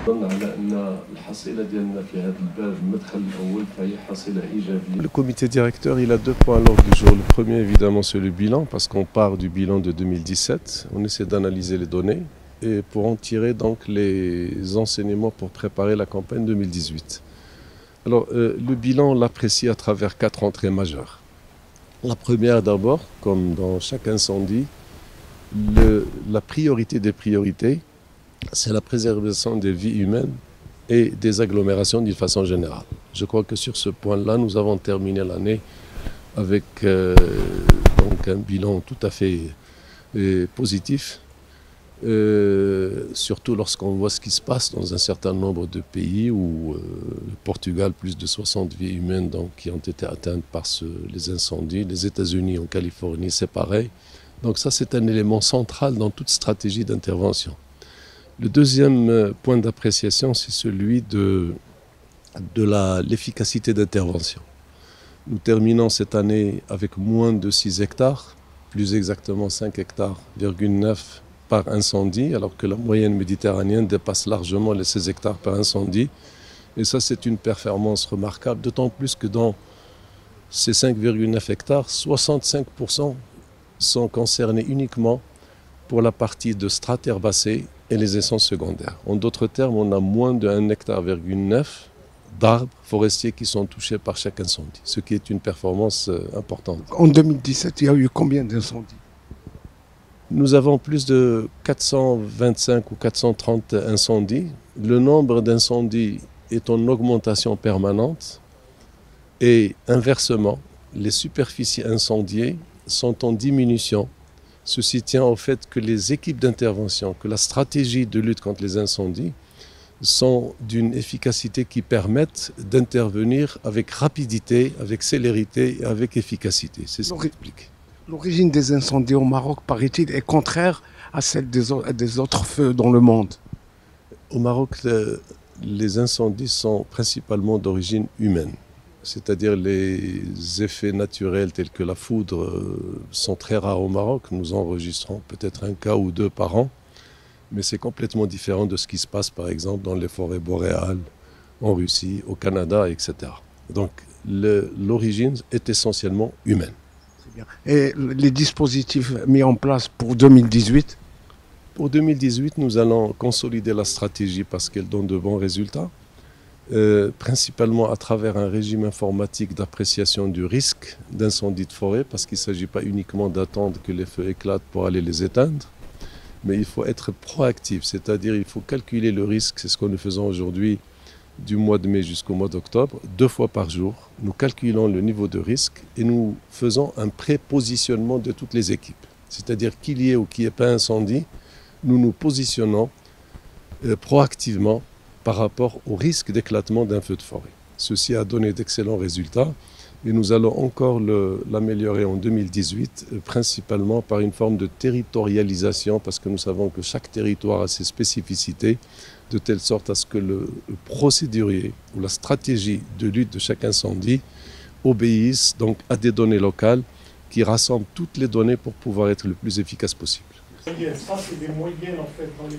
Le comité directeur, il a deux points à l'ordre du jour. Le premier, évidemment, c'est le bilan, parce qu'on part du bilan de 2017. On essaie d'analyser les données et pour en tirer donc les enseignements pour préparer la campagne 2018. Alors, le bilan, on l'apprécie à travers 4 entrées majeures. La première, d'abord, comme dans chaque incendie, la priorité des priorités, c'est la préservation des vies humaines et des agglomérations d'une façon générale. Je crois que sur ce point-là, nous avons terminé l'année avec donc un bilan tout à fait positif, surtout lorsqu'on voit ce qui se passe dans un certain nombre de pays où le Portugal, plus de 60 vies humaines donc, qui ont été atteintes par les incendies, les États-Unis, en Californie, c'est pareil. Donc ça, c'est un élément central dans toute stratégie d'intervention. Le deuxième point d'appréciation, c'est celui de l'efficacité d'intervention. Nous terminons cette année avec moins de 6 hectares, plus exactement 5 hectares, 9 par incendie, alors que la moyenne méditerranéenne dépasse largement les 16 hectares par incendie. Et ça, c'est une performance remarquable, d'autant plus que dans ces 5,9 hectares, 65% sont concernés uniquement pour la partie de strates herbacées et les essences secondaires. En d'autres termes, on a moins de 1,9 hectare d'arbres forestiers qui sont touchés par chaque incendie, ce qui est une performance importante. En 2017, il y a eu combien d'incendies? Nous avons plus de 425 ou 430 incendies. Le nombre d'incendies est en augmentation permanente et inversement, les superficies incendiées sont en diminution. Ceci tient au fait que les équipes d'intervention, que la stratégie de lutte contre les incendies sont d'une efficacité qui permettent d'intervenir avec rapidité, avec célérité et avec efficacité. C'est ce qui explique. L'origine des incendies au Maroc, paraît-il, est contraire à celle des autres feux dans le monde. Au Maroc, les incendies sont principalement d'origine humaine. C'est-à-dire les effets naturels tels que la foudre sont très rares au Maroc. Nous enregistrons peut-être un cas ou deux par an. Mais c'est complètement différent de ce qui se passe par exemple dans les forêts boréales, en Russie, au Canada, etc. Donc l'origine est essentiellement humaine. C'est bien. Et les dispositifs mis en place pour 2018? Pour 2018, nous allons consolider la stratégie parce qu'elle donne de bons résultats. Principalement à travers un régime informatique d'appréciation du risque d'incendie de forêt, parce qu'il ne s'agit pas uniquement d'attendre que les feux éclatent pour aller les éteindre, mais il faut être proactif, c'est-à-dire il faut calculer le risque, c'est ce que nous faisons aujourd'hui du mois de mai jusqu'au mois d'octobre, 2 fois par jour. Nous calculons le niveau de risque et nous faisons un prépositionnement de toutes les équipes, c'est-à-dire qu'il y ait ou qu'il n'y ait pas incendie, nous nous positionnons proactivement par rapport au risque d'éclatement d'un feu de forêt. Ceci a donné d'excellents résultats et nous allons encore l'améliorer en 2018, principalement par une forme de territorialisation, parce que nous savons que chaque territoire a ses spécificités, de telle sorte à ce que le procédurier ou la stratégie de lutte de chaque incendie obéisse donc à des données locales qui rassemblent toutes les données pour pouvoir être le plus efficace possible. Ça, c'est des moyennes en fait dans les...